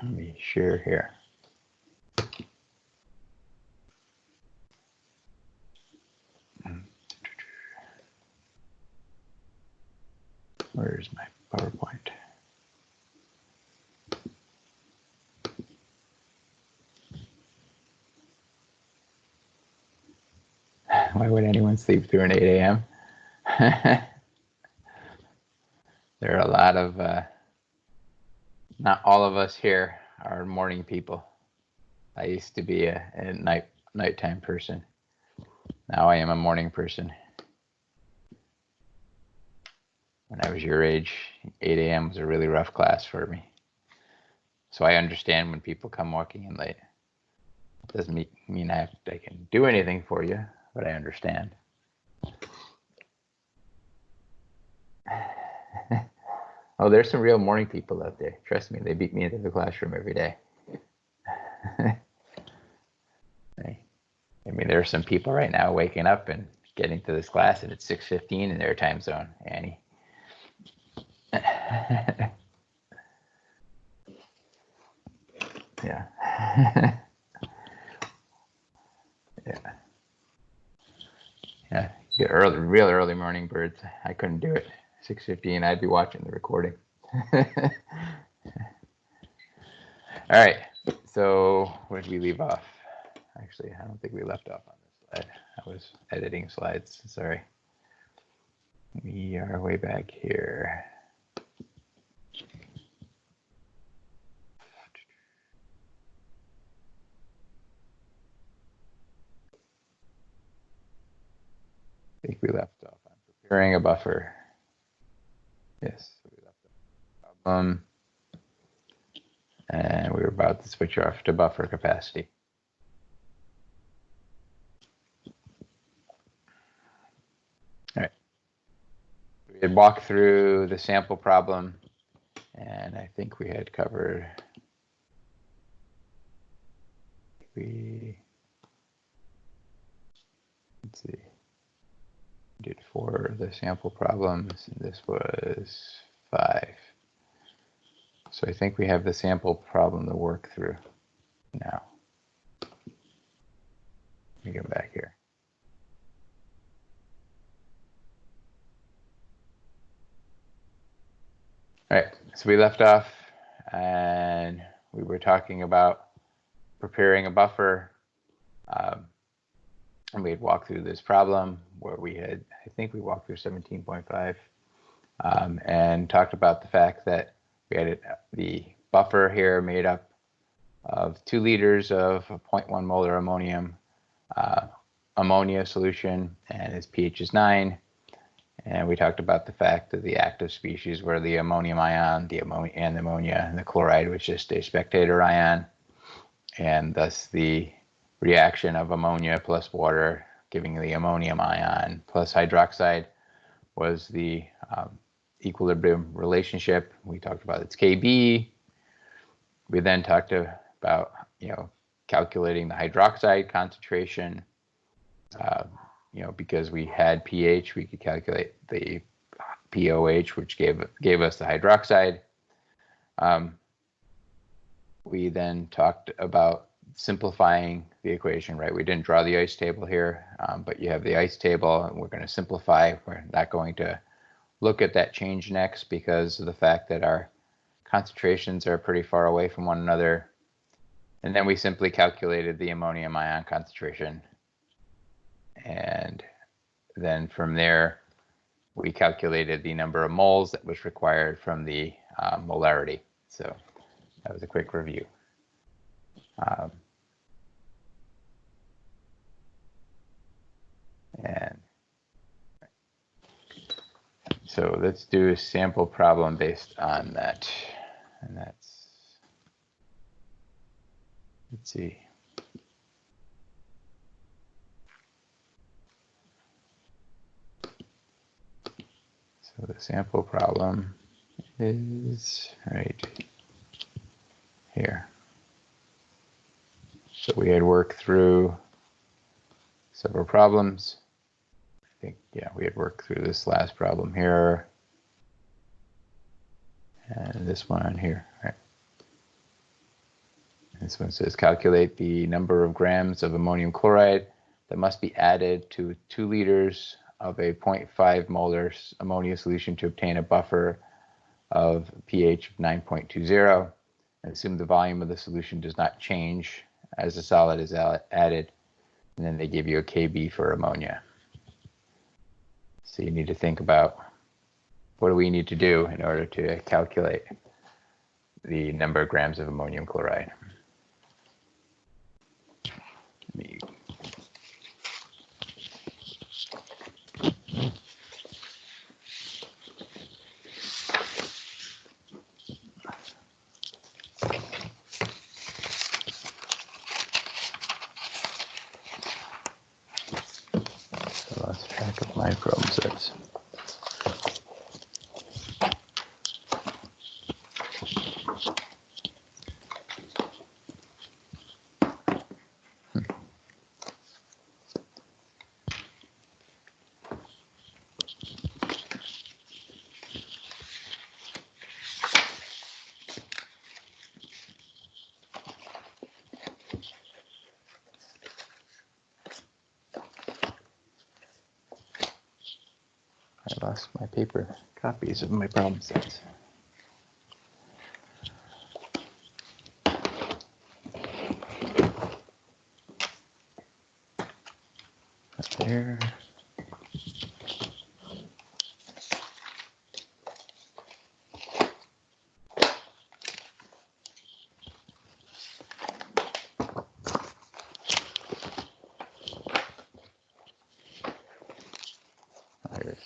Let me share here. Where's my PowerPoint? Why would anyone sleep through an 8 a.m.? There are a lot of, not all of us here are morning people. I used to be a nighttime person. Now I am a morning person. When I was your age, 8 a.m. was a really rough class for me. So I understand when people come walking in late. It doesn't mean I can do anything for you, but I understand. Oh, there's some real morning people out there. Trust me, they beat me into the classroom every day. I mean, there are some people right now waking up and getting to this class, and it's 6:15 in their time zone, Annie. Yeah. Yeah. Get real early morning birds. I couldn't do it. 6:15, I'd be watching the recording. All right. So where did we leave off? Actually, I don't think we left off on this slide. I was editing slides. Sorry. We are way back here. I think we left off on preparing a buffer. Yes, we left off on problem. And we were about to switch off to buffer capacity. All right. We had walked through the sample problem, and I think we had covered. Let's see. We did 4 of the sample problems, and this was 5. So I think we have the sample problem to work through now. Let me go back here. All right, so we left off and we were talking about preparing a buffer. And we had walked through this problem where we had, I think we walked through 17.5 and talked about the fact that we had the buffer here made up of 2 liters of 0.1 molar ammonia solution, and its pH is 9. And we talked about the fact that the active species were the ammonium ion, the ammonia, and the chloride was just a spectator ion, and thus the reaction of ammonia plus water giving the ammonium ion plus hydroxide was the equilibrium relationship. We talked about its Kb. We then talked about calculating the hydroxide concentration. Because we had pH, we could calculate the POH, which gave us the hydroxide. We then talked about simplifying the equation, right? We didn't draw the ice table here, but you have the ice table, and we're going to simplify. We're not going to look at that change next because of the fact that our concentrations are pretty far away from one another. And then we simply calculated the ammonium ion concentration. And then from there, we calculated the number of moles that was required from the molarity. So that was a quick review. And so let's do a sample problem based on that. And that's, let's see. So the sample problem is right here. So we had worked through several problems. I think, yeah, we had worked through this last problem here. And this one here, right? This one says calculate the number of grams of ammonium chloride that must be added to 2 liters of a 0.5 molar ammonia solution to obtain a buffer of pH of 9.20. And assume the volume of the solution does not change as the solid is added. And then they give you a Kb for ammonia. So you need to think about, what do we need to do in order to calculate the number of grams of ammonium chloride? I lost track of my problem sets. I lost my paper copies of my problem sets. Up there. There it is.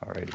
Alrighty.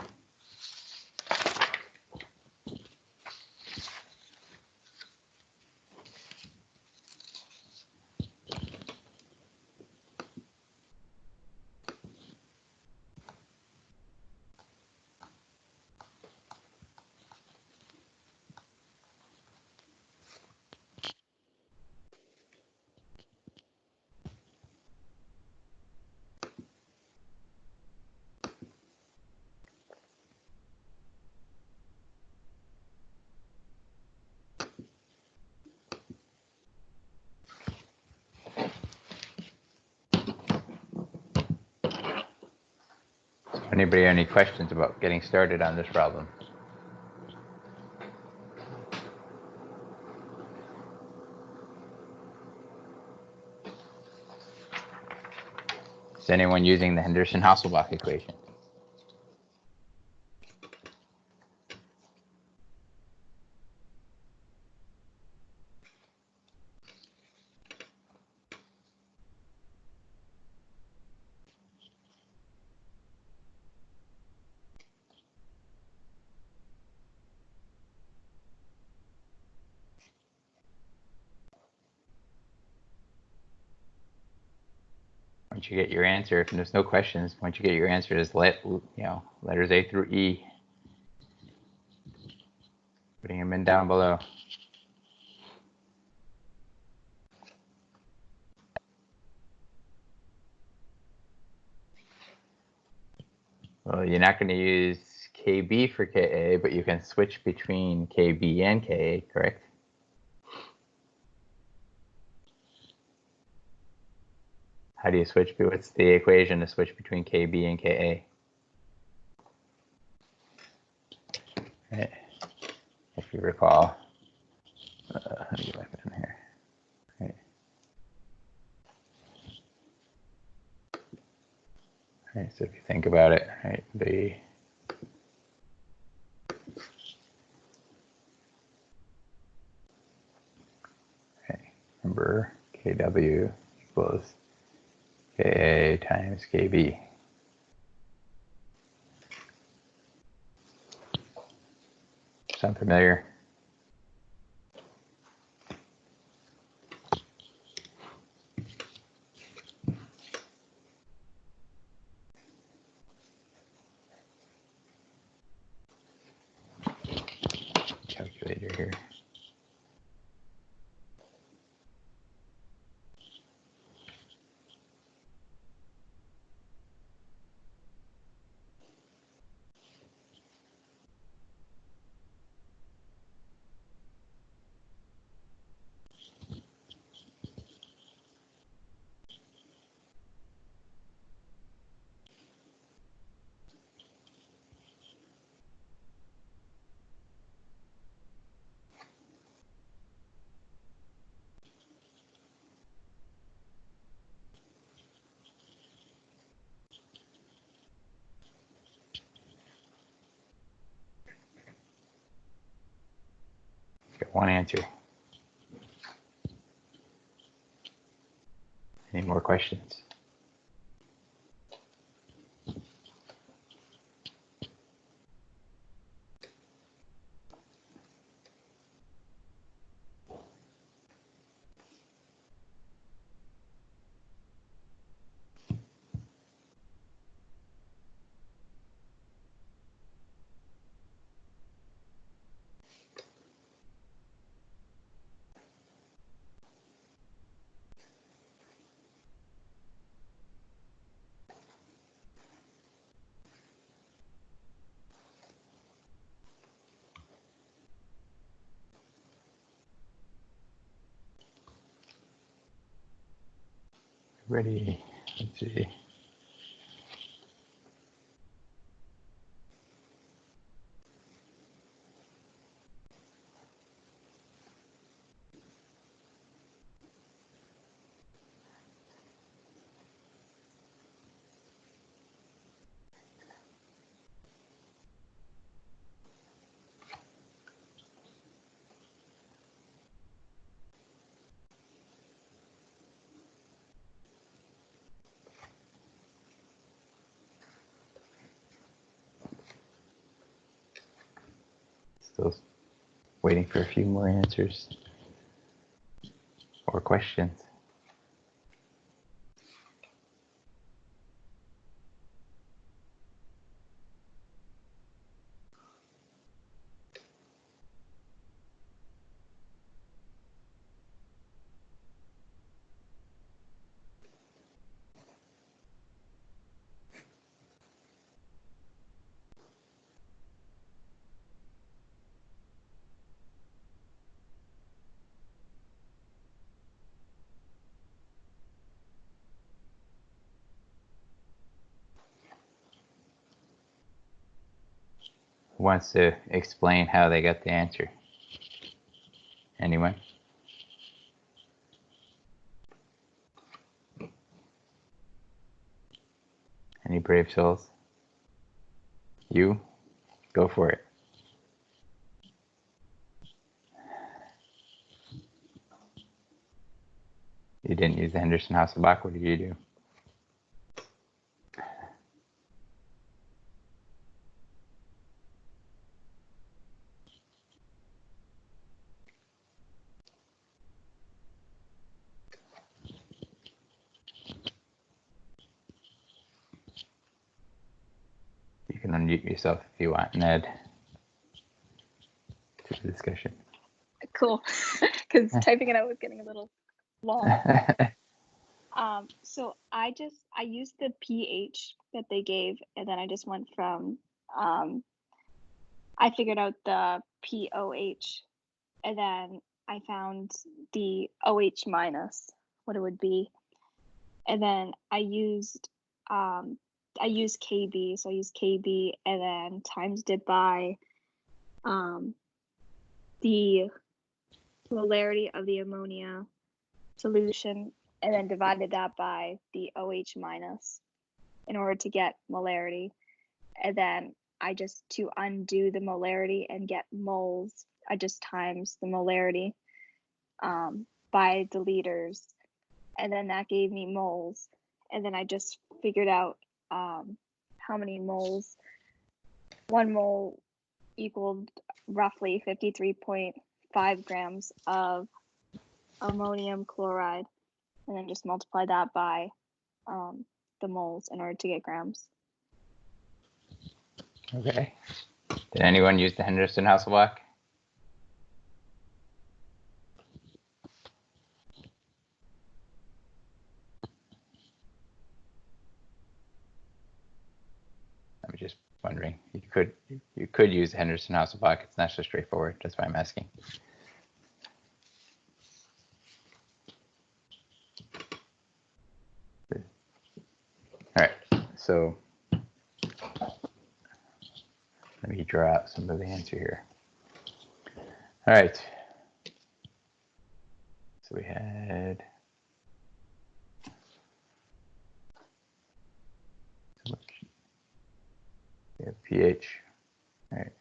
Anybody have any questions about getting started on this problem? Is anyone using the Henderson-Hasselbalch equation? Once you get your answer, if there's no questions, once you get your answer, just letters A through E. Putting them in down below. Well, you're not going to use KB for Ka, but you can switch between KB and Ka, correct? How do you switch? What's the equation to switch between KB and Ka? Right. If you recall. Let me get my pen here. Right. Right, so if you think about it, right, remember Kw equals Ka times Kb. Sound familiar? Calculator here. one answer. Any more questions? Ready? Let's see. Still waiting for a few more answers or questions. Who wants to explain how they got the answer? Anyone? Any brave souls? You? Go for it. You didn't use the Henderson-Hasselbalch. What did you do? You can unmute yourself if you want, Ned, to the discussion. Cool, because typing it out was getting a little long. So I used the pH that they gave, and then I just went from, I figured out the pOH, and then I found the OH minus, what it would be. And then I used KB, so I used KB and then times it by the molarity of the ammonia solution, and then divided that by the OH minus in order to get molarity. And then I just, to undo the molarity and get moles, I just times the molarity by the liters, and then that gave me moles. And then I just figured out how many moles. 1 mole equaled roughly 53.5 grams of ammonium chloride, and then just multiply that by the moles in order to get grams. Okay. Did anyone use the Henderson-Hasselbalch? I'm just wondering. You could use the Henderson-Hasselbalch. It's not so straightforward. That's why I'm asking. All right. So let me draw out some of the answer here. All right. So we had pH. All right.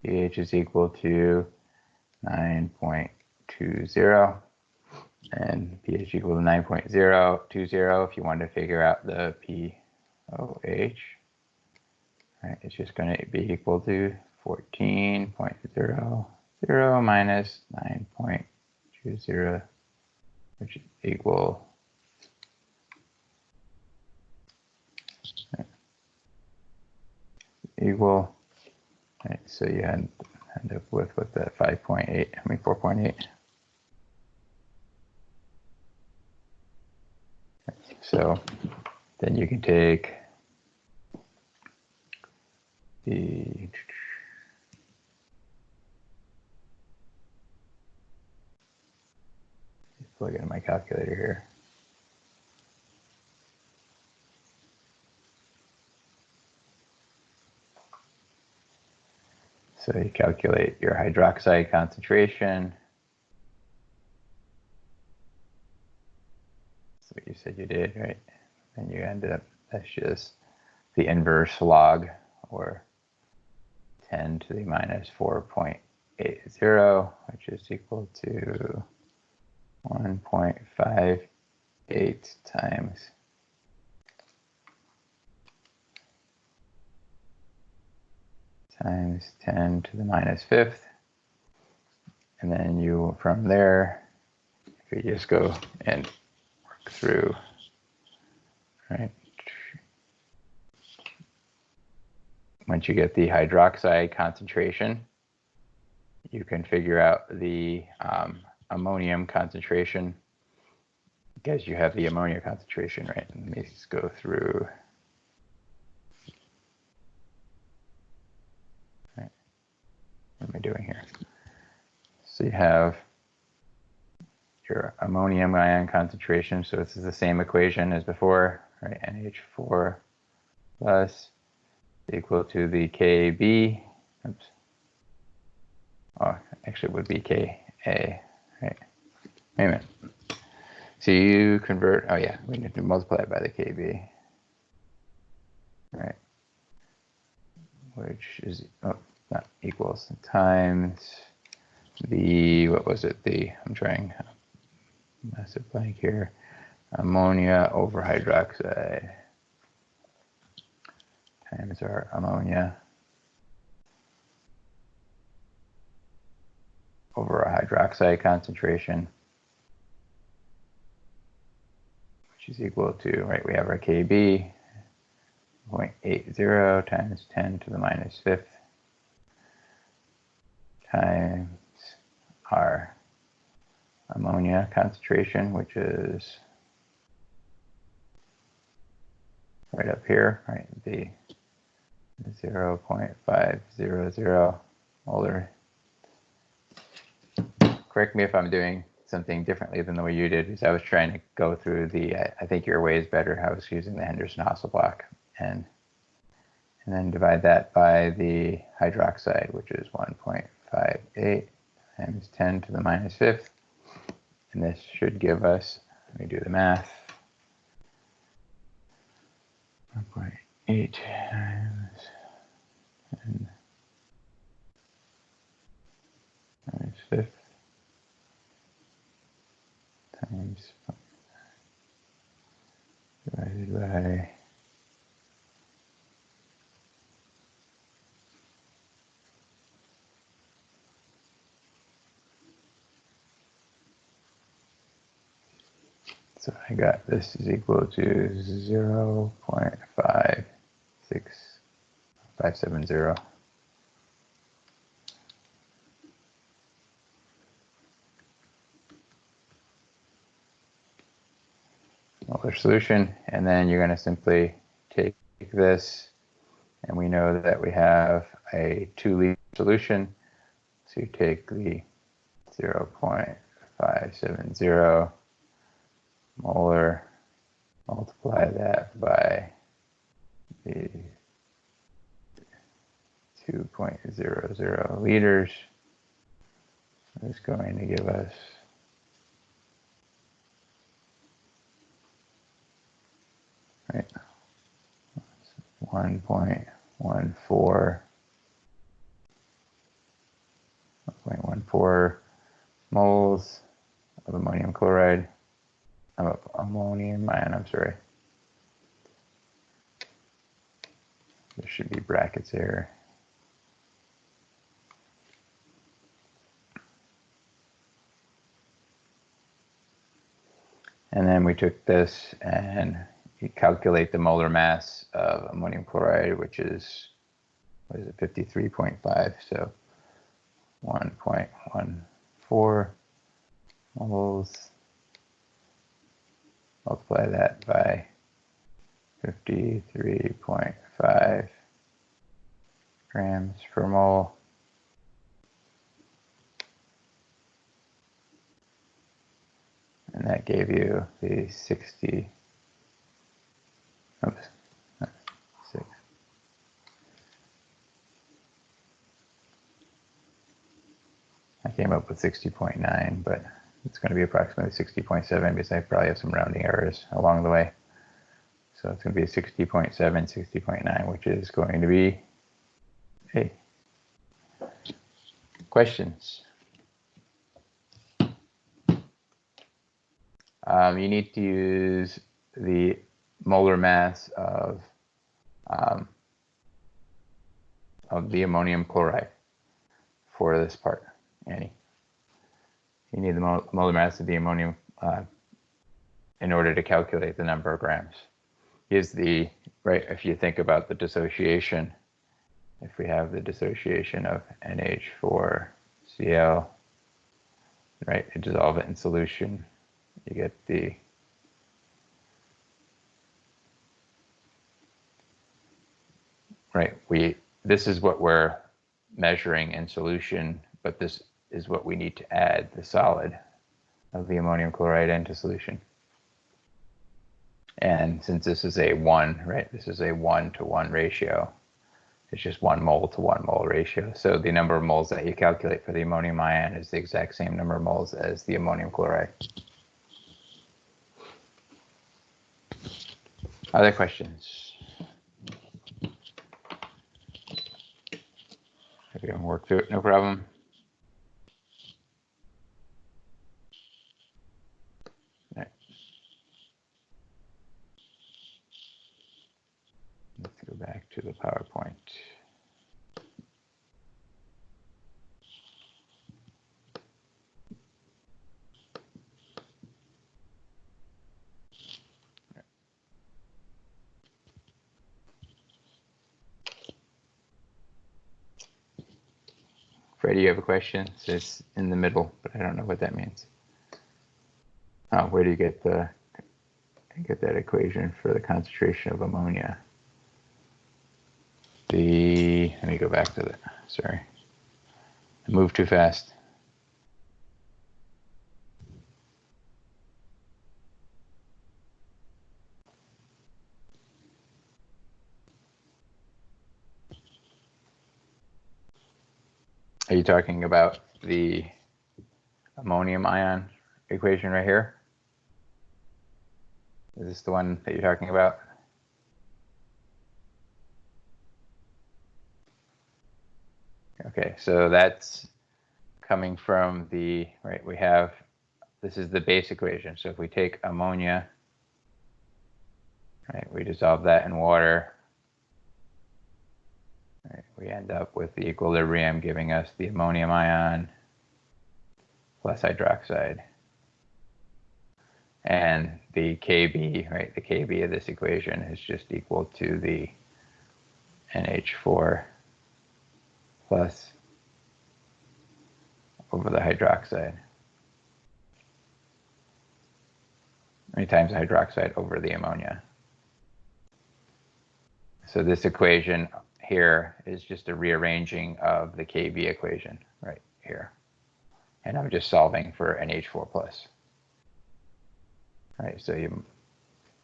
pH is equal to 9.20, and pH equal to 9.020. If you wanted to figure out the pOH, right, it's just going to be equal to 14.00 minus 9.20, which is equal right, so you end up with that 4.8. So then you can take the plug in my calculator here. So you calculate your hydroxide concentration. That's what you said you did, right? And you ended up, that's just the inverse log, or 10 to the minus 4.80, which is equal to 1.58 times 10 to the minus fifth. And then you, from there, if you just go and work through, right? Once you get the hydroxide concentration, you can figure out the ammonium concentration, because you have the ammonia concentration, right? Let me just go through. Right. What am I doing here? So you have your ammonium ion concentration. So this is the same equation as before, right? NH4 plus equal to the Kb. Oops. Oh, actually it would be Ka, right? Wait a minute. So you convert, oh yeah, we need to multiply it by the Kb, right? Which is, oh, not equals, times the, what was it? I'm trying, massive blank here. Ammonia over hydroxide times our ammonia over our hydroxide concentration, which is equal to, right, we have our Kb, 0.80 times 10 to the minus fifth times our ammonia concentration, which is right up here, right, the 0.500 molar. Correct me if I'm doing something differently than the way you did, because I was trying to go through the, I think your way is better. I was using the Henderson-Hasselbalch, and then divide that by the hydroxide, which is 1.58 times 10 to the minus fifth. And this should give us, let me do the math, 1.8 times 10 minus fifth times divided by so I got this is equal to 0.56570. Molar solution, and then you're going to simply take this, and we know that we have a 2-liter solution, so you take the 0.570 molar, multiply that by the 2.00 liters. It's going to give us 1.14 There should be brackets here. And then we took this and you calculate the molar mass of ammonium chloride, which is, what is it, 53.5. So 1.14 moles. Multiply that by 53.5 grams per mole. And that gave you the 60, oops, 6. I came up with 60.9, but it's going to be approximately 60.7 because I probably have some rounding errors along the way. So it's going to be 60.7, 60.9, which is going to be, hey, questions? You need to use the molar mass of the ammonium chloride for this part, Annie. You need the molar mass of the ammonium in order to calculate the number of grams. Here's the, right, if you think about the dissociation, if we have the dissociation of NH4Cl, right, you dissolve it in solution, you get the right, this is what we're measuring in solution, but this is what we need to add the solid of the ammonium chloride into solution. And since this is a 1, right, this is a 1-to-1 ratio. It's just 1 mole to 1 mole ratio. So the number of moles that you calculate for the ammonium ion is the exact same number of moles as the ammonium chloride. Other questions? If you haven't worked through it, no problem. Right. Let's go back to the PowerPoint. Freddie, you have a question? It says in the middle, but I don't know what that means. Oh, where do you get that equation for the concentration of ammonia? Let me go back to that. Sorry, I moved too fast. Are you talking about the ammonium ion equation right here? Is this the one that you're talking about? Okay, so that's coming from the, right, we have, this is the base equation. So if we take ammonia, right, we dissolve that in water, right, we end up with the equilibrium giving us the ammonium ion plus hydroxide. And the Kb, right, the Kb of this equation is just equal to the NH4 plus over the hydroxide. Right, times the hydroxide over the ammonia. So this equation here is just a rearranging of the Kb equation right here. And I'm just solving for NH4 plus. All right, so you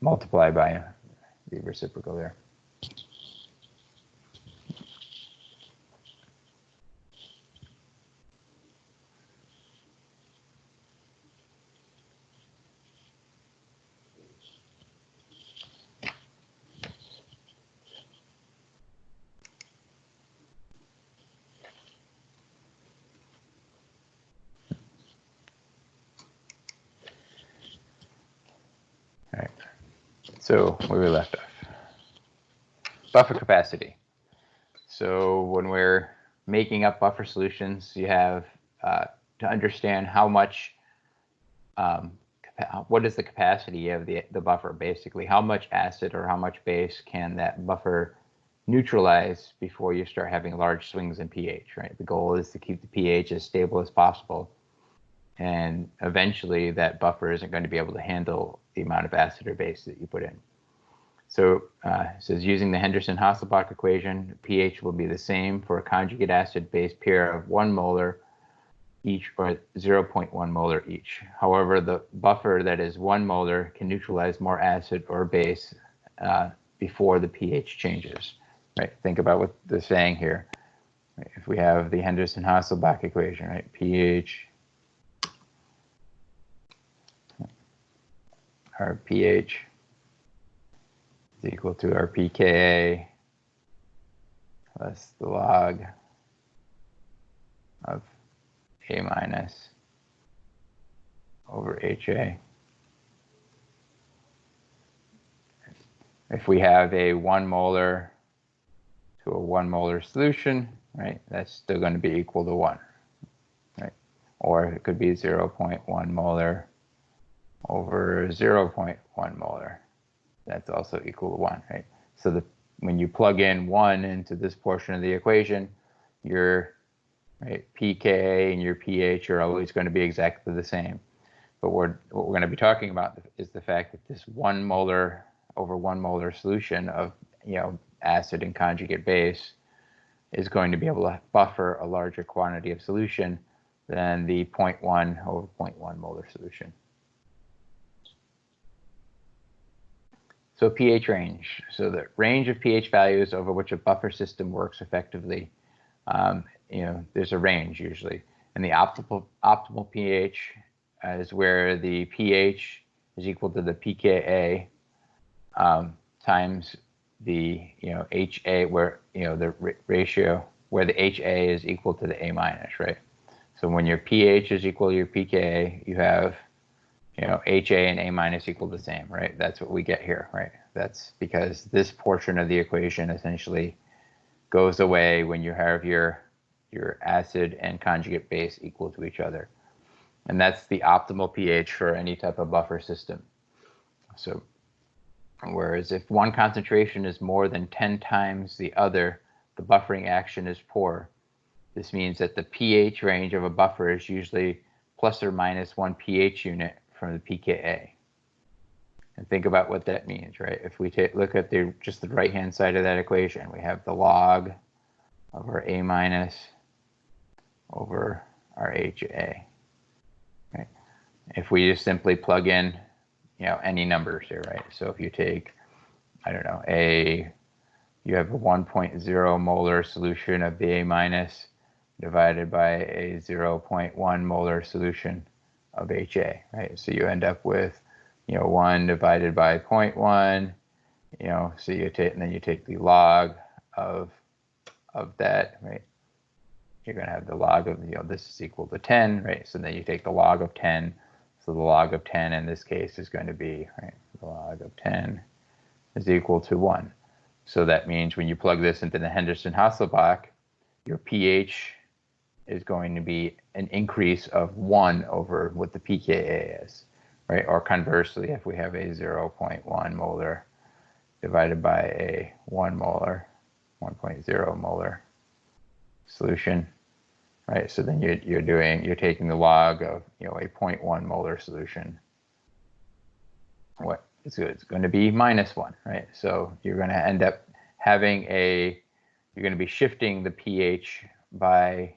multiply by the reciprocal there. All right, so where we left off. buffer capacity. So when we're making up buffer solutions, you have to understand how much, what is the capacity of the buffer, basically. How much acid or how much base can that buffer neutralize before you start having large swings in pH, right? The goal is to keep the pH as stable as possible. And eventually that buffer isn't going to be able to handle the amount of acid or base that you put in. So it says using the Henderson-Hasselbalch equation, pH will be the same for a conjugate acid-base pair of 1 molar each or 0.1 molar each. However, the buffer that is 1 molar can neutralize more acid or base before the pH changes. Right? Think about what they're saying here. Right? If we have the Henderson-Hasselbalch equation, right? pH, our pH is equal to our pKa plus the log of A minus over HA. If we have a 1 molar to a 1 molar solution, right, that's still going to be equal to 1, right? Or it could be 0.1 molar over 0.1 molar. That's also equal to 1, right? So when you plug in 1 into this portion of the equation, your pKa and your pH are always going to be exactly the same. But what we're going to be talking about is the fact that this 1 molar over 1 molar solution of acid and conjugate base is going to be able to buffer a larger quantity of solution than the 0.1 over 0.1 molar solution. So pH range. So the range of pH values over which a buffer system works effectively, there's a range usually. And the optimal pH is where the pH is equal to the pKa times the HA, where the ratio where the HA is equal to the A minus, right? So when your pH is equal to your pKa, you have HA and A minus equal the same, right? That's what we get here, right? That's because this portion of the equation essentially goes away when you have your acid and conjugate base equal to each other. And that's the optimal pH for any type of buffer system. So whereas if one concentration is more than 10 times the other, the buffering action is poor. This means that the pH range of a buffer is usually plus or minus 1 pH unit from the pKa. And think about what that means, right? If we look at just the right-hand side of that equation, we have the log of our A minus over our HA. Right? If we just simply plug in, any numbers here, right? So if you take, I don't know, you have a 1.0 molar solution of the A minus divided by a 0.1 molar solution of HA, right? So you end up with, 1 divided by 0.1, so you take, and then you take the log of that, right? You're going to have the log of, this is equal to 10, right? So then you take the log of 10. So the log of 10 in this case is going to be, right, the log of 10 is equal to 1. So that means when you plug this into the Henderson-Hasselbalch, your pH is going to be an increase of 1 over what the pKa is, right? Or conversely, if we have a 0.1 molar divided by a 1 molar, 1.0 molar solution, right? So then you're taking the log of a 0.1 molar solution. What it's going to be minus 1, right? So you're going to end up having you're going to be shifting the pH by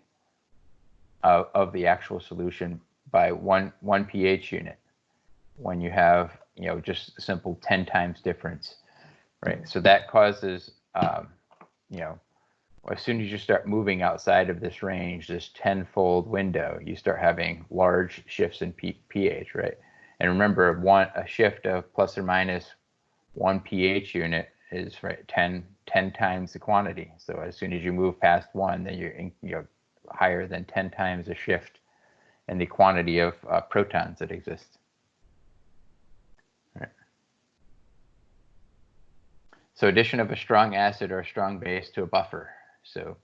of the actual solution by one pH unit when you have just a simple 10 times difference, right? So that causes as soon as you start moving outside of this range, this 10-fold window, you start having large shifts in pH, right? And remember, a shift of plus or minus 1 pH unit is 10 times the quantity. So as soon as you move past 1, then you're higher than 10 times the shift in the quantity of protons that exist. Right. So addition of a strong acid or a strong base to a buffer. So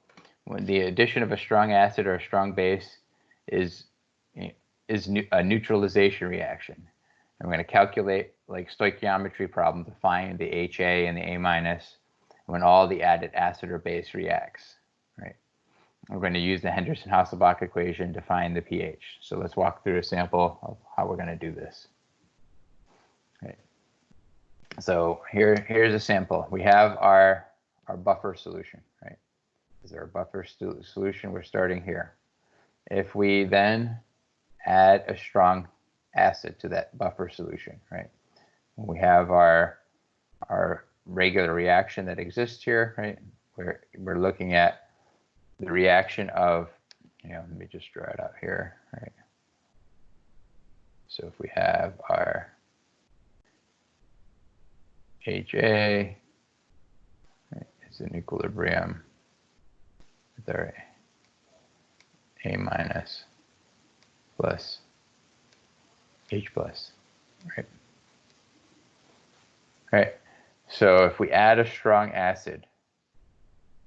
when the addition of a strong acid or a strong base is a neutralization reaction. And we're going to calculate like stoichiometry problem to find the HA and the A minus when all the added acid or base reacts, right? We're going to use the Henderson-Hasselbalch equation to find the pH. So let's walk through a sample of how we're going to do this. Right. So here's a sample. We have our buffer solution, right? This is our buffer solution. We're starting here. If we then add a strong acid to that buffer solution, right? We have our regular reaction that exists here, right? We're looking at the reaction of, let me just draw it out here, right? So if we have our HA, right, it's in equilibrium with our A minus plus H plus, right? Right. So if we add a strong acid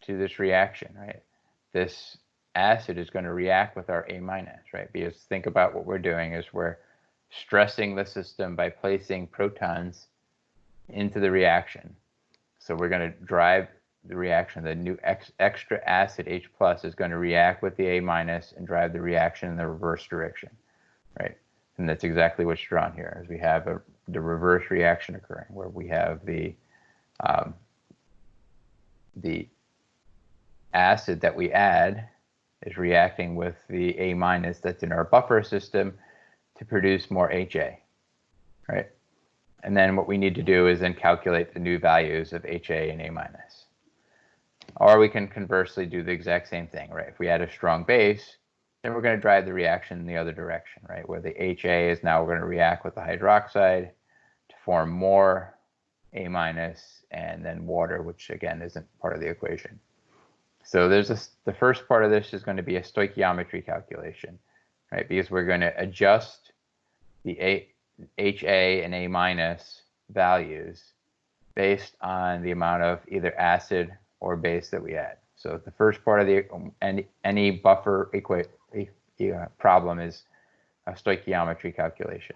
to this reaction, right, this acid is going to react with our A minus, right? Because think about what we're doing is we're stressing the system by placing protons into the reaction. So we're going to drive the reaction. The new extra acid H plus is going to react with the A minus and drive the reaction in the reverse direction, right? And that's exactly what's drawn here, is we have the reverse reaction occurring, where we have the acid that we add is reacting with the A minus that's in our buffer system to produce more HA, right? And then what we need to do is then calculate the new values of HA and A minus. Or we can conversely do the exact same thing, right? If we add a strong base, then we're going to drive the reaction in the other direction, right? Where the HA is now going to react with the hydroxide to form more A minus and then water, which again isn't part of the equation. So the first part of this is going to be a stoichiometry calculation, right? Because we're going to adjust the HA and A minus values based on the amount of either acid or base that we add. So the first part of the any buffer problem is a stoichiometry calculation.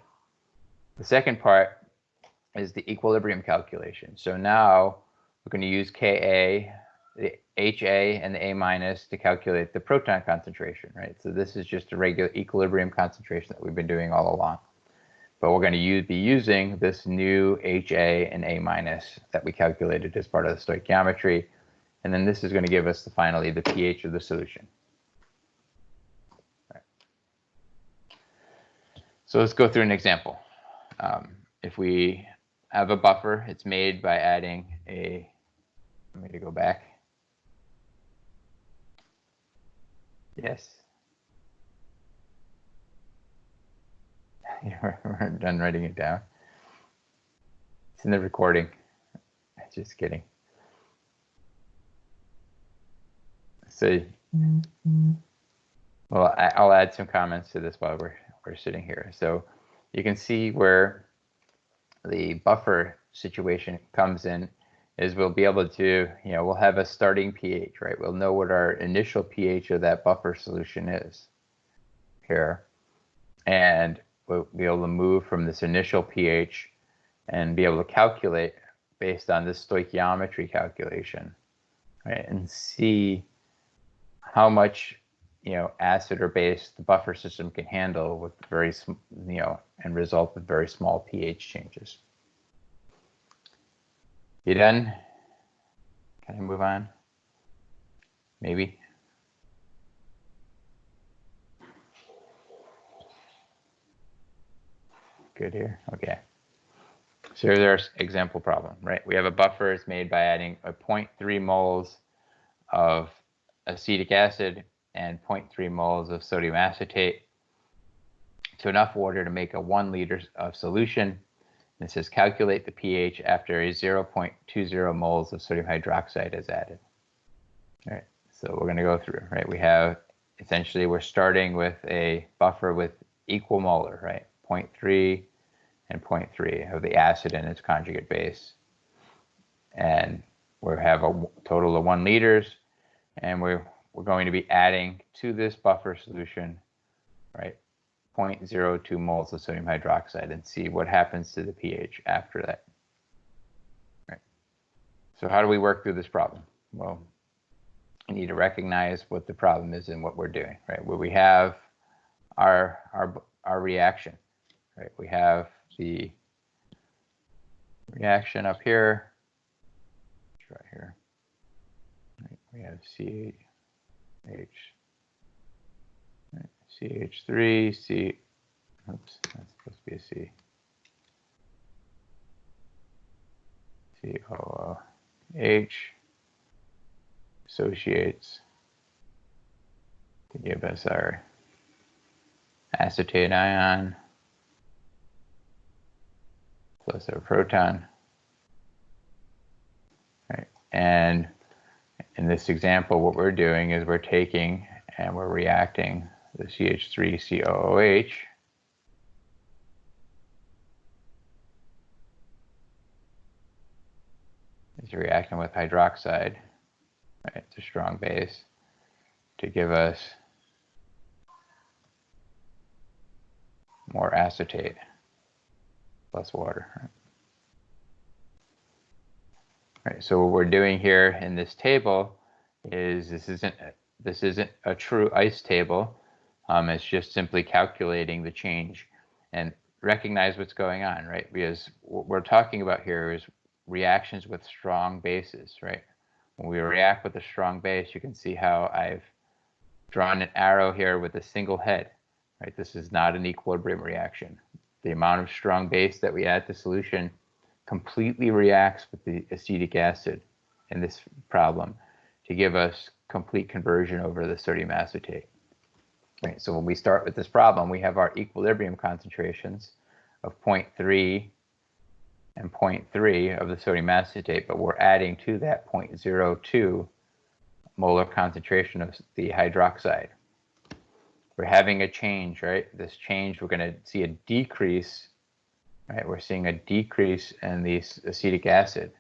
The second part is the equilibrium calculation. So now we're going to use Ka, the HA, and the A minus to calculate the proton concentration, right? So this is just a regular equilibrium concentration that we've been doing all along. But we're going to be using this new HA and A minus that we calculated as part of the stoichiometry. And then this is going to give us finally the pH of the solution. Right. So let's go through an example. If we have a buffer, it's made by adding let me go back. Yes. We're done writing it down. It's in the recording. Just kidding. So, well, I'll add some comments to this while we're sitting here. So you can see where the buffer situation comes in is we'll be able to, we'll have a starting pH, right? We'll know what our initial pH of that buffer solution is here. And we'll be able to move from this initial pH and be able to calculate based on this stoichiometry calculation, right? And see how much, acid or base the buffer system can handle with and result with very small pH changes. You done? Can I move on? Maybe. Good here. Okay. So here's our example problem, right? We have a buffer. It's made by adding a 0.3 moles of acetic acid and 0.3 moles of sodium acetate to enough water to make a 1 liter of solution. And it says calculate the pH after a 0.20 moles of sodium hydroxide is added. All right, so we're going to go through, right? We have, essentially, we're starting with a buffer with equal molar, right? 0.3 and 0.3 of the acid and its conjugate base. And have a total of 1 liters, and we're going to be adding to this buffer solution, right, 0.02 moles of sodium hydroxide, and see what happens to the pH after that. Right. So how do we work through this problem? Well, we need to recognize what the problem is and what we're doing, right? Where we have our reaction, right? We have the reaction up here, right here. Right. We have CH3, oops, that's supposed to be a C. COOH associates to give us our acetate ion plus our proton. Right. And in this example, what we're doing is we're taking and we're reacting the CH3COOH is reacting with hydroxide, right? It's a strong base to give us more acetate plus water. Right. So what we're doing here in this table is this isn't a true ice table. It's just simply calculating the change and recognize what's going on, right? Because what we're talking about here is reactions with strong bases, right? When we react with a strong base, you can see how I've drawn an arrow here with a single head, right? This is not an equilibrium reaction. The amount of strong base that we add to solution completely reacts with the acetic acid in this problem to give us complete conversion over the sodium acetate. Right, so when we start with this problem, we have our equilibrium concentrations of 0.3 and 0.3 of the sodium acetate, but we're adding to that 0.02 molar concentration of the hydroxide. We're having a change, right? This change, we're going to see a decrease, right? We're seeing a decrease in the acetic acid.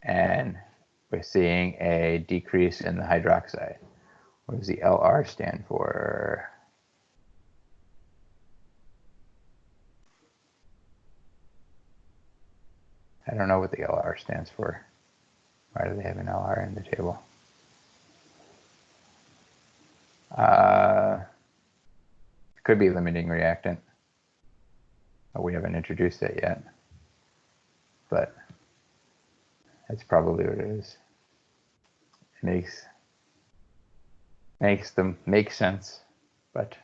And we're seeing a decrease in the hydroxide. What does the LR stand for? I don't know what the LR stands for. Why do they have an LR in the table? It could be limiting reactant. But we haven't introduced that yet. But that's probably what it is. It makes sense, but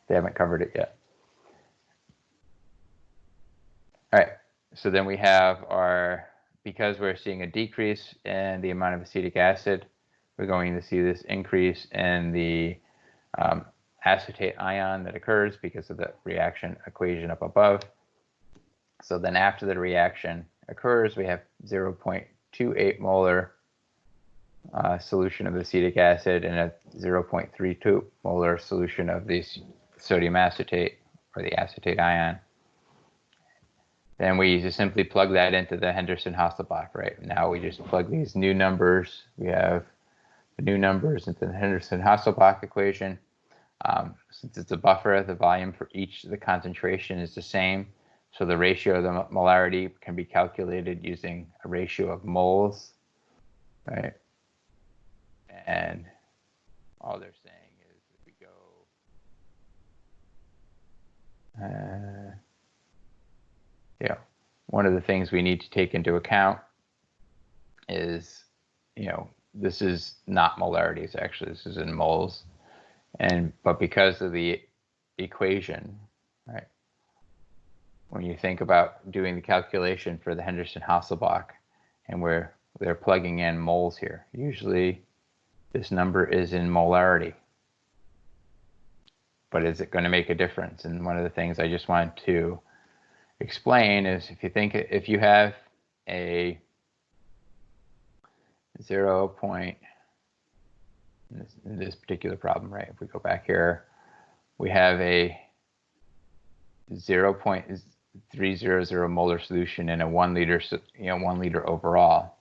they haven't covered it yet. All right, so then we have because we're seeing a decrease in the amount of acetic acid, we're going to see this increase in the acetate ion that occurs because of the reaction equation up above. So then after the reaction occurs, we have 0.28 molar solution of acetic acid and a 0.32 molar solution of the sodium acetate or the acetate ion. Then we just simply plug that into the Henderson-Hasselbalch, right? Now we just plug these new numbers. We have the new numbers into the Henderson-Hasselbalch equation. Since it's a buffer, the volume for each, the concentration is the same. So the ratio of the molarity can be calculated using a ratio of moles, right? And all they're saying is if we go, one of the things we need to take into account is, this is not molarities, actually, this is in moles. But because of the equation, right, when you think about doing the calculation for the Henderson-Hasselbalch, and they're plugging in moles here, usually this number is in molarity. But is it going to make a difference? And one of the things I just want to explain is if you have a 0. In this particular problem, right? If we go back here, we have a 0.0 0.300 molar solution in a 1 liter, 1 liter overall,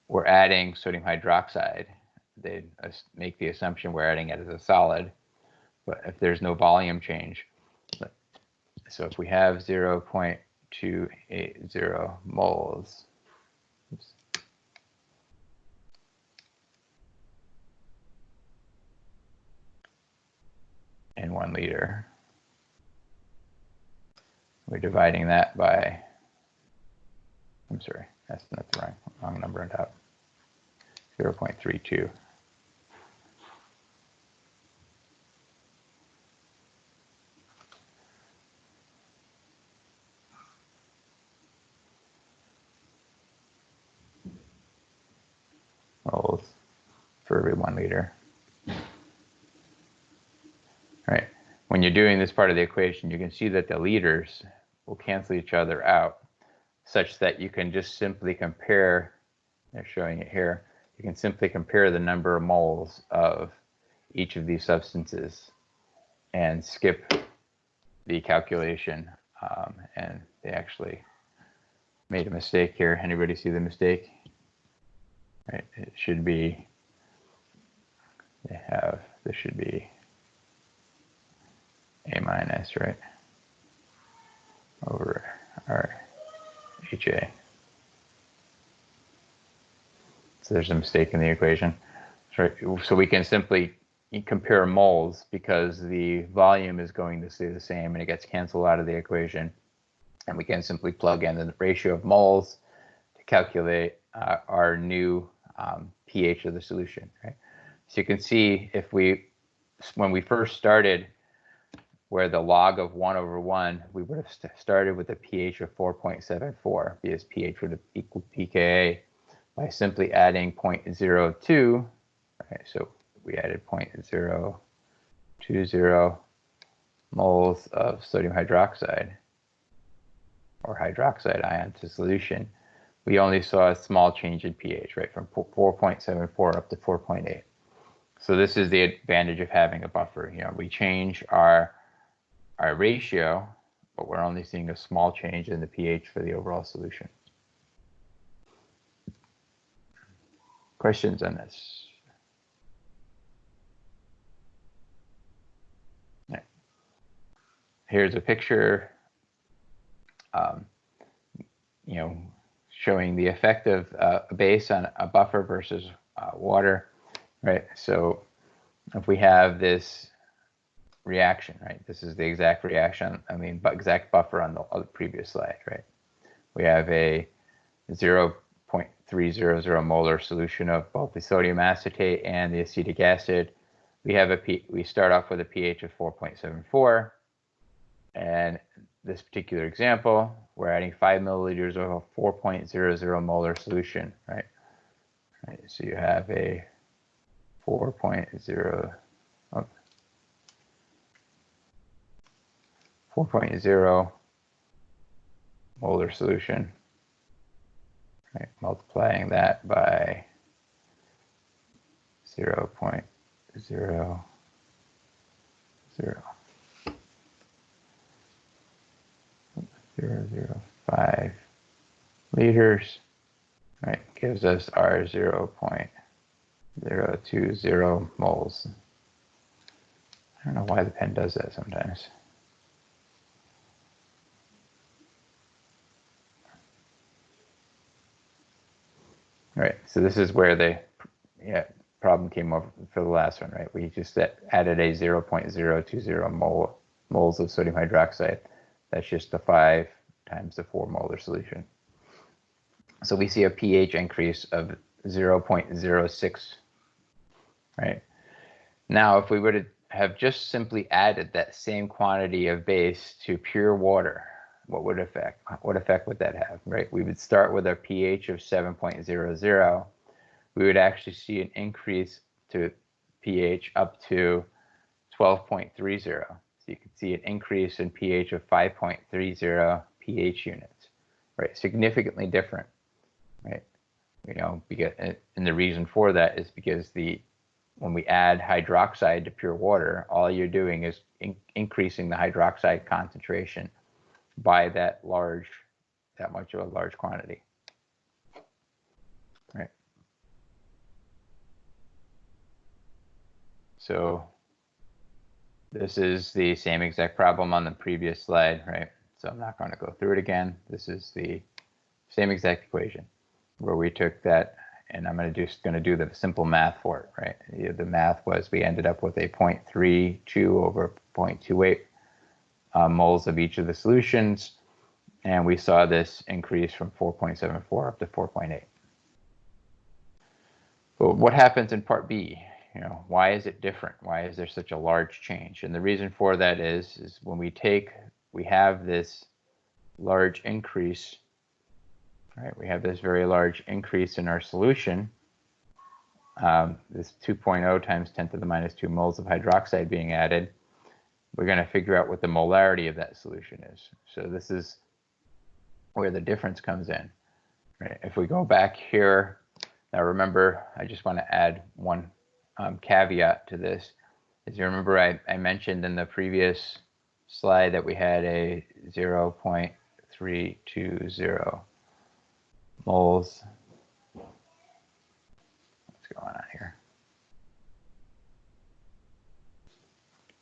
we're adding sodium hydroxide. They make the assumption we're adding it as a solid, but if there's no volume change, so if we have 0.280 moles, in 1 liter, we're dividing that by, I'm sorry, that's the wrong number on top, 0.32. Moles for every 1 liter. Right. When you're doing this part of the equation, you can see that the liters will cancel each other out, such that you can just simply compare, they're showing it here, you can simply compare the number of moles of each of these substances and skip the calculation. And they actually made a mistake here. Anybody see the mistake? Right, it should be, this should be A minus, right, over our HA. So there's a mistake in the equation. Right. So we can simply compare moles because the volume is going to stay the same and it gets canceled out of the equation. And we can simply plug in the ratio of moles to calculate our new pH of the solution. Right. So you can see when we first started, where the log of 1/1, we would have started with a pH of 4.74 because pH would have equaled pKa by simply adding 0.02. Right, so we added 0.020 moles of sodium hydroxide or hydroxide ion to solution. We only saw a small change in pH, right, from 4.74 up to 4.8. So this is the advantage of having a buffer. We change our ratio, but we're only seeing a small change in the pH for the overall solution. Questions on this? Yeah. Here's a picture, showing the effect of a base on a buffer versus water, right? So if we have this reaction, right? This is the exact reaction, exact buffer on the previous slide, right? We have a 0.300 molar solution of both the sodium acetate and the acetic acid. We start off with a pH of 4.74, and this particular example, we're adding 5 milliliters of a 4.00 molar solution, right? So you have a 4.0 molar solution, right? Multiplying that by 0.0005 liters, right? Gives us our 0.020 moles. I don't know why the pen does that sometimes. Right, so this is where the problem came over for the last one, right? We just added a 0.020 moles of sodium hydroxide. That's just the 5 times the 4 molar solution. So we see a pH increase of 0.06, right? Now, if we would have just simply added that same quantity of base to pure water, what effect would that have, right? We would start with a pH of 7.00. We would actually see an increase to pH up to 12.30. So you can see an increase in pH of 5.30 pH units, right? Significantly different, right? Because, and the reason for that is because when we add hydroxide to pure water, all you're doing is increasing the hydroxide concentration. by that much of a large quantity. Right. So this is the same exact problem on the previous slide, right? So I'm not going to go through it again. This is the same exact equation where we took that, and I'm going to do the simple math for it, right? The math was we ended up with a 0.32 over 0.28 moles of each of the solutions, and we saw this increase from 4.74 up to 4.8. But what happens in part B? Why is it different? Why is there such a large change? And the reason for that is when we have this large increase, right? We have this very large increase in our solution, this 2.0 times 10 to the minus 2 moles of hydroxide being added. We're going to figure out what the molarity of that solution is. So this is where the difference comes in, right? If we go back here, now remember, I just want to add one caveat to this. As you remember, I mentioned in the previous slide that we had a 0.320 moles. What's going on here?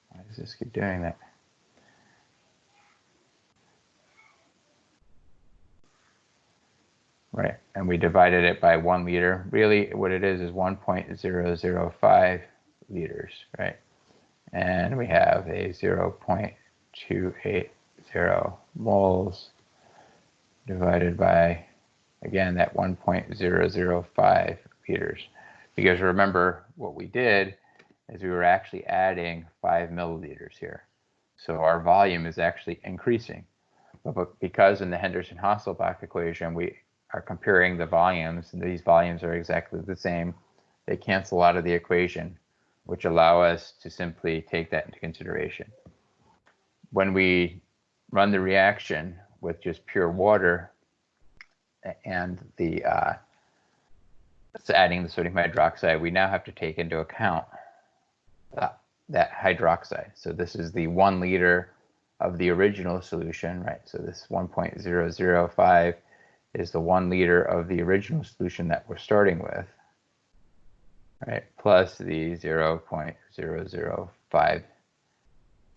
Why does this keep doing that? Right, and we divided it by 1 liter. Really, what it is 1.005 liters, right? And we have a 0.280 moles divided by, again, that 1.005 liters. Because remember, what we did is we were actually adding 5 milliliters here. So our volume is actually increasing. But because in the Henderson-Hasselbalch equation, we are comparing the volumes, and these volumes are exactly the same, they cancel out of the equation, which allow us to simply take that into consideration. When we run the reaction with just pure water and adding the sodium hydroxide, we now have to take into account that hydroxide. So this is the 1 liter of the original solution, right? So this 1.005 is the 1 liter of the original solution that we're starting with, right? Plus the 0.005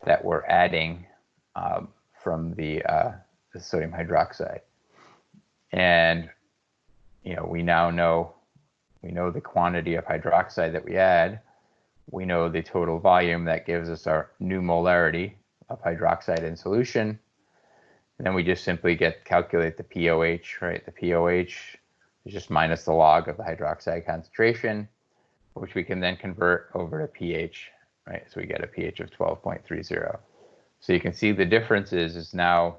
that we're adding from the sodium hydroxide. And we now know the quantity of hydroxide that we add. We know the total volume that gives us our new molarity of hydroxide in solution. And then we just simply calculate the pOH, right? The pOH is just minus the log of the hydroxide concentration, which we can then convert over to pH, right? So we get a pH of 12.30. So you can see the difference is now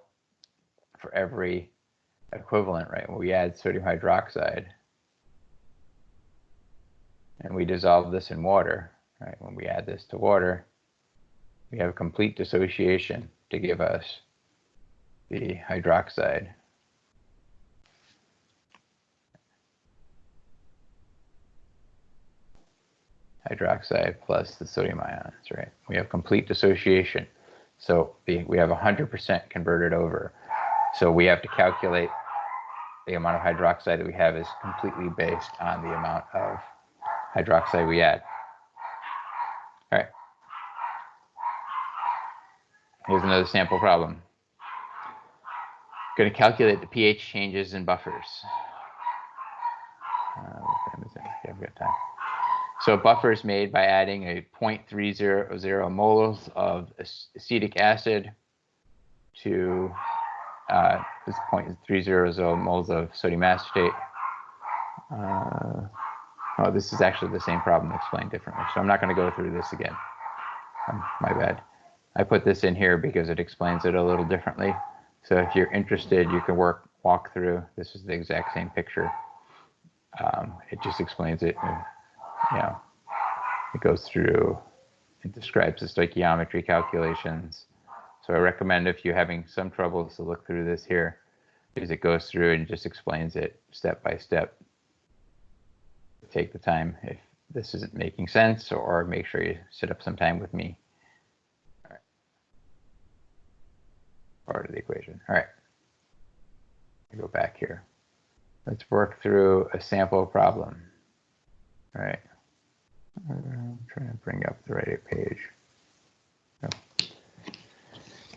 for every equivalent, right? When we add sodium hydroxide and we dissolve this in water, right? When we add this to water, we have complete dissociation to give us the hydroxide. Hydroxide plus the sodium ions, right? We have complete dissociation. So we have 100% converted over. So we have to calculate the amount of hydroxide that we have is completely based on the amount of hydroxide we add. All right. Here's another sample problem. Going to calculate the pH changes in buffers. What time is it? Okay, I've got time. So a buffer is made by adding a 0.300 moles of acetic acid to this 0.300 moles of sodium acetate. Oh, this is actually the same problem explained differently. So I'm not going to go through this again. My bad. I put this in here because it explains it a little differently. So if you're interested, you can walk through. This is the exact same picture. It just explains it. It goes through. It describes the stoichiometry calculations. So I recommend if you're having some trouble to look through this here, because it goes through and just explains it step by step. Take the time if this isn't making sense, or make sure you set up some time with me. part of the equation. All right. Go back here. Let's work through a sample problem. All right. I'm trying to bring up the right page. Oh.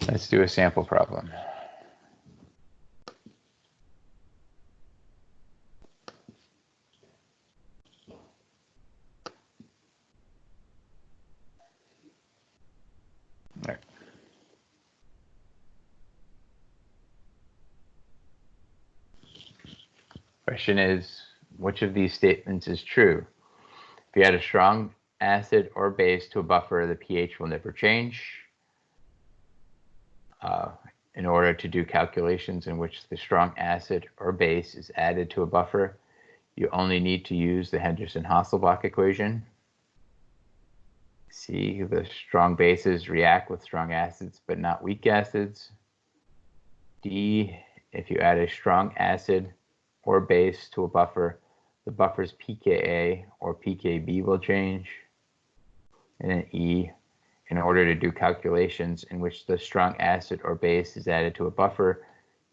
Let's do a sample problem. All right. Question is, which of these statements is true? If you add a strong acid or base to a buffer, the pH will never change. In order to do calculations in which the strong acid or base is added to a buffer, you only need to use the Henderson-Hasselbalch equation. C, the strong bases react with strong acids but not weak acids. D, if you add a strong acid or base to a buffer, the buffer's pKa or pKb will change. And then E, in order to do calculations in which the strong acid or base is added to a buffer,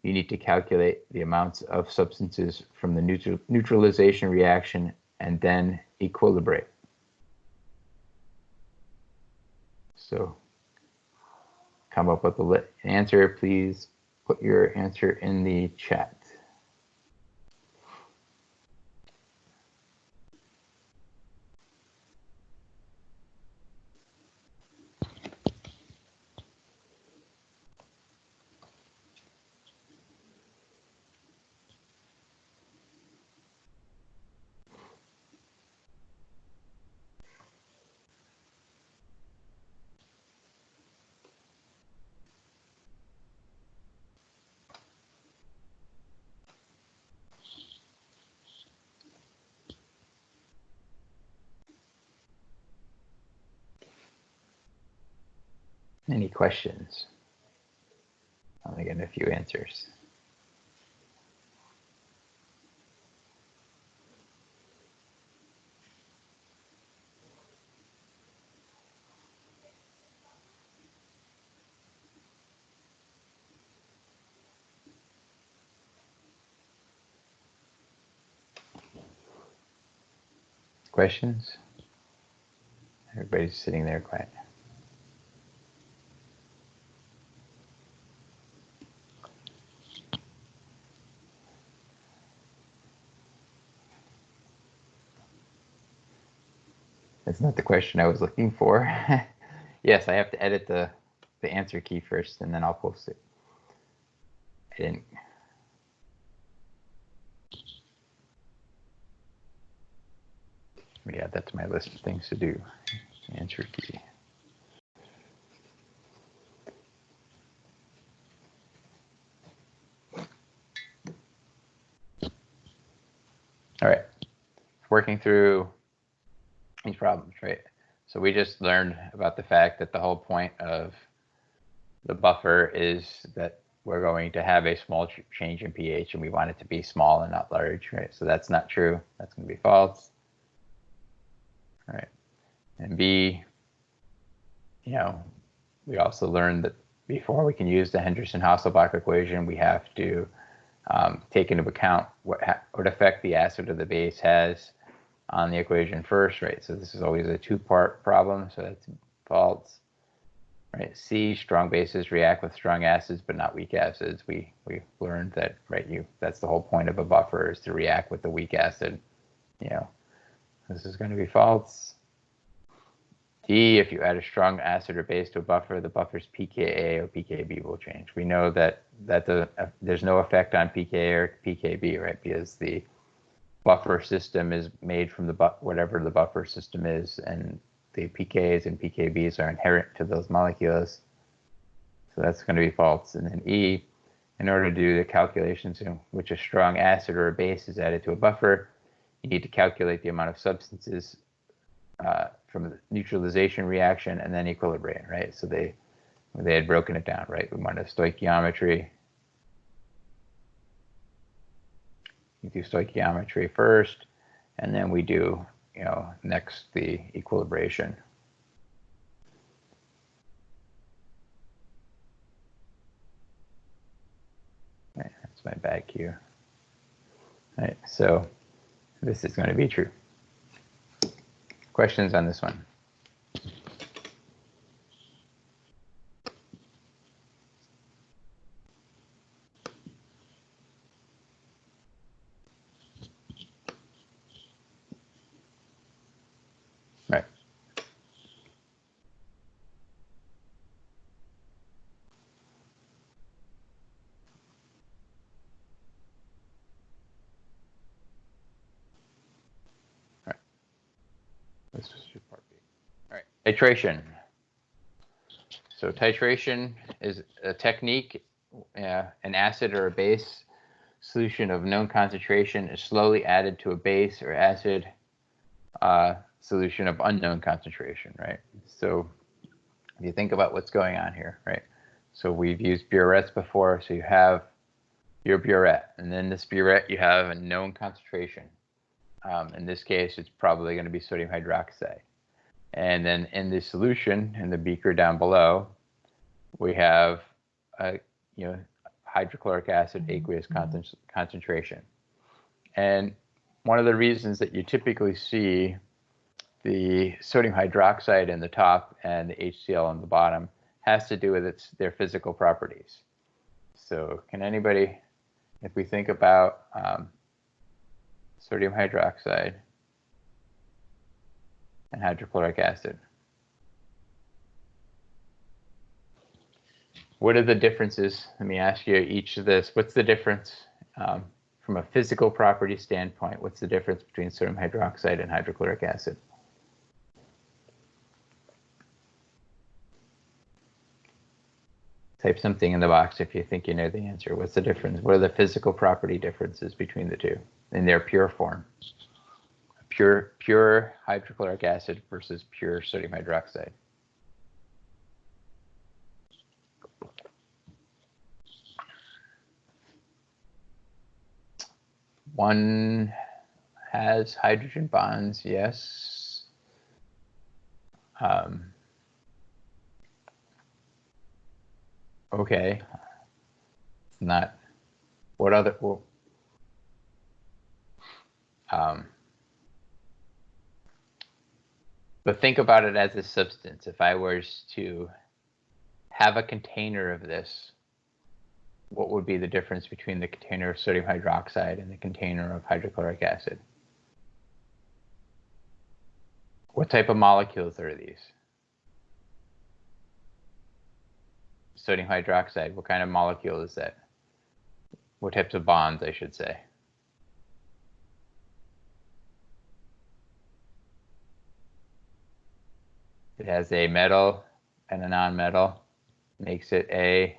you need to calculate the amounts of substances from the neutralization reaction and then equilibrate. So come up with an answer. Please put your answer in the chat. Any questions? Only getting a few answers. Questions? Everybody's sitting there quiet. That's not the question I was looking for. Yes, I have to edit the answer key first, and then I'll post it. I didn't. Yeah, that's my list of things to do. Answer key. All right, working through these problems, right? So we just learned about the fact that the whole point of the buffer is that we're going to have a small change in pH and we want it to be small and not large, right? So that's not true. That's going to be false. All right. And B, we also learned that before we can use the Henderson-Hasselbalch equation, we have to take into account what effect the acid or the base has on the equation first, right? So this is always a two-part problem, so that's false. Right? C, strong bases react with strong acids but not weak acids. We learned that, right? That's the whole point of a buffer, is to react with the weak acid. This is going to be false. D, if you add a strong acid or base to a buffer, the buffer's pKa or pKb will change. We know that there's no effect on pKa or pKb, right? Because the buffer system is made from whatever the buffer system is, and the pKa's and pKb's are inherent to those molecules. So that's going to be false. And then E, in order to do the calculations in which a strong acid or a base is added to a buffer, you need to calculate the amount of substances from the neutralization reaction and then equilibrate, right? So they had broken it down, right? We wanted stoichiometry. You do stoichiometry first, and then we do, next the equilibration. my bad cue. All right, so this is going to be true. Questions on this one? Right. Right. This was your part B. All right. Titration. So titration is a technique, an acid or a base solution of known concentration is slowly added to a base or acid solution of unknown concentration, right? So if you think about what's going on here, right? So we've used burettes before, so you have your burette, and then this burette you have a known concentration. In this case, it's probably going to be sodium hydroxide. And then in the solution, in the beaker down below, we have a hydrochloric acid aqueous concentration. And one of the reasons that you typically see the sodium hydroxide in the top and the HCl on the bottom has to do with their physical properties. So can anybody, if we think about sodium hydroxide and hydrochloric acid, what are the differences? Let me ask you each of this. What's the difference from a physical property standpoint? What's the difference between sodium hydroxide and hydrochloric acid? Type something in the box if you think you know the answer. What's the difference? What are the physical property differences between the two in their pure form? Pure hydrochloric acid versus pure sodium hydroxide. One has hydrogen bonds, yes. Okay. Not. What other? Well, but think about it as a substance. If I was to have a container of this, what would be the difference between the container of sodium hydroxide and the container of hydrochloric acid? What type of molecules are these? Sodium hydroxide, what kind of molecule is that? What types of bonds, I should say? It has a metal and a non-metal, makes it a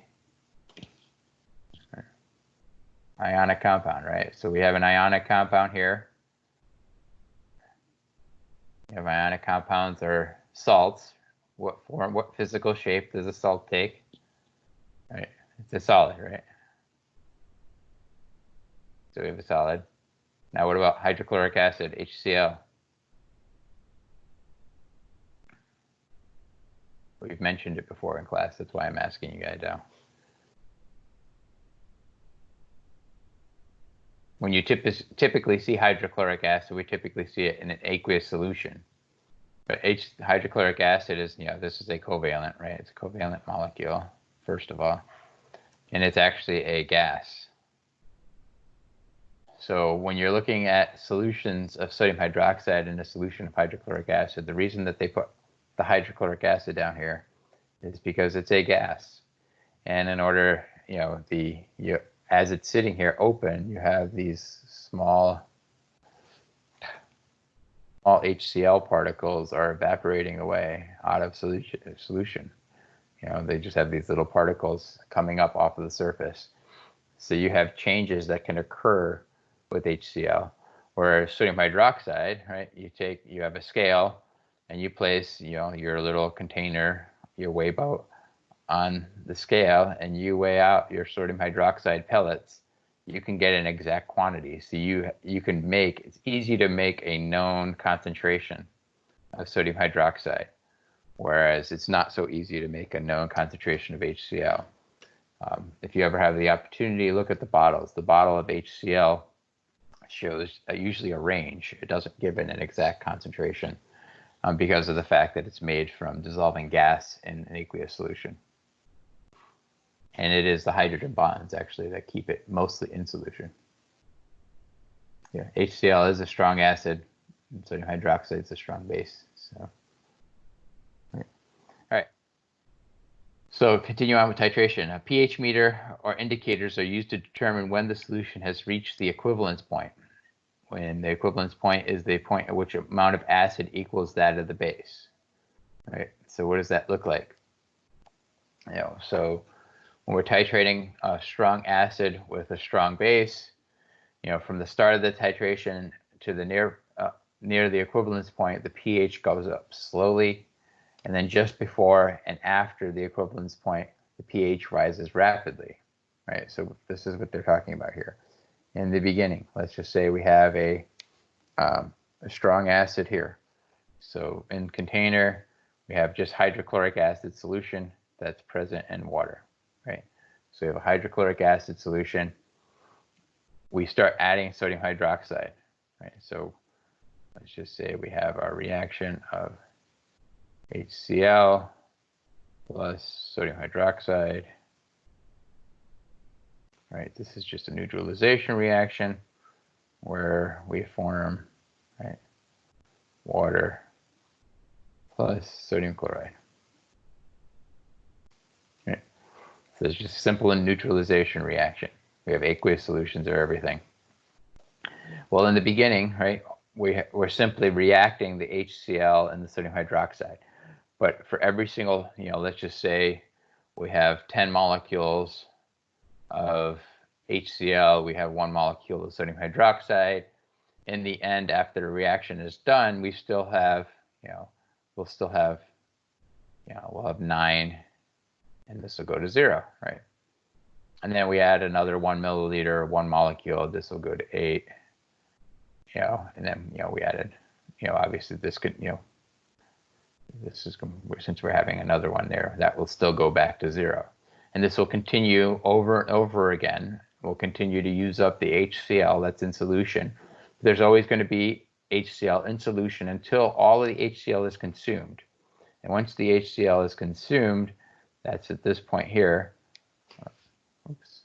ionic compound, right? So we have an ionic compound here. We have ionic compounds are salts. What form, what physical shape does a salt take? Right, it's a solid, right? So we have a solid. Now what about hydrochloric acid, HCl? We've mentioned it before in class, that's why I'm asking you guys now. When you typically see hydrochloric acid, we typically see it in an aqueous solution. But hydrochloric acid is, this is a covalent, right? It's a covalent molecule, first of all. And it's actually a gas. So when you're looking at solutions of sodium hydroxide in a solution of hydrochloric acid, the reason that they put the hydrochloric acid down here is because it's a gas. And in order, as it's sitting here open, you have these small HCl particles are evaporating away out of solution. They just have these little particles coming up off of the surface. So you have changes that can occur with HCl. Whereas sodium hydroxide, right? You have a scale and you place, your little container, your weigh boat on the scale, and you weigh out your sodium hydroxide pellets. You can get an exact quantity. So you can it's easy to make a known concentration of sodium hydroxide, whereas it's not so easy to make a known concentration of HCl. If you ever have the opportunity, look at the bottles. The bottle of HCl shows usually a range. It doesn't give it an exact concentration because of the fact that it's made from dissolving gas in an aqueous solution. And it is the hydrogen bonds actually that keep it mostly in solution. Yeah, HCl is a strong acid, and sodium hydroxide is a strong base. So, all right. So continue on with titration. A pH meter or indicators are used to determine when the solution has reached the equivalence point. When the equivalence point is the point at which amount of acid equals that of the base. Right. So what does that look like? So when we're titrating a strong acid with a strong base, from the start of the titration to the near the equivalence point, the pH goes up slowly, and then just before and after the equivalence point, the pH rises rapidly. Right. So this is what they're talking about here. In the beginning, let's just say we have a strong acid here. So in container, we have just hydrochloric acid solution that's present in water, right? So we have a hydrochloric acid solution. We start adding sodium hydroxide, right? So let's just say we have our reaction of HCl plus sodium hydroxide. Right, this is just a neutralization reaction where we form, right, water plus sodium chloride. Right. So it's just simple and neutralization reaction. We have aqueous solutions of everything. Well, in the beginning, right, we're simply reacting the HCl and the sodium hydroxide. But for every single, let's just say we have 10 molecules of HCl, we have 1 molecule of sodium hydroxide. In the end, after the reaction is done, we still have, we'll have 9, and this will go to 0, right? And then we add another 1 milliliter, 1 molecule, this will go to 8, and then, we added, obviously this could, this is, since we're having another one there, that will still go back to 0. And this will continue over and over again. We'll continue to use up the HCl that's in solution. There's always going to be HCl in solution until all of the HCl is consumed. And once the HCl is consumed, that's at this point here. Oops.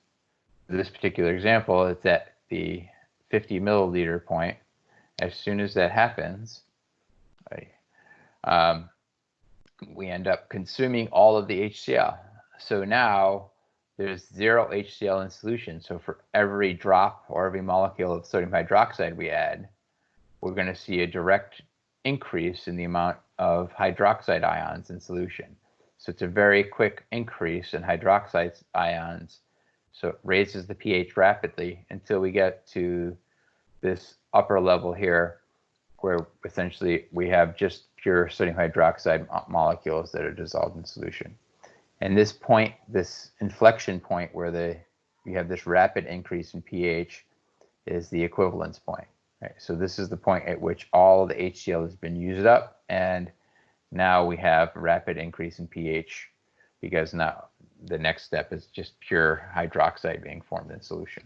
This particular example, it's at the 50 milliliter point. As soon as that happens, we end up consuming all of the HCl. So now there's 0 HCl in solution. So for every drop or every molecule of sodium hydroxide we add, we're going to see a direct increase in the amount of hydroxide ions in solution. So it's a very quick increase in hydroxide ions. So it raises the pH rapidly until we get to this upper level here, where essentially we have just pure sodium hydroxide molecules that are dissolved in solution. And this point, this inflection point where we have this rapid increase in pH is the equivalence point. Right? So this is the point at which all the HCl has been used up, and now we have rapid increase in pH because now the next step is just pure hydroxide being formed in solution.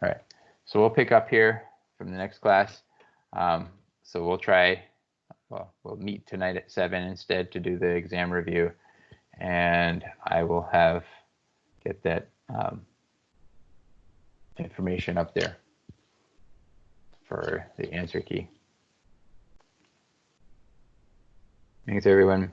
All right, so we'll pick up here from the next class. So we'll meet tonight at 7 instead to do the exam review, and I will get that information up there for the answer key. Thanks, everyone.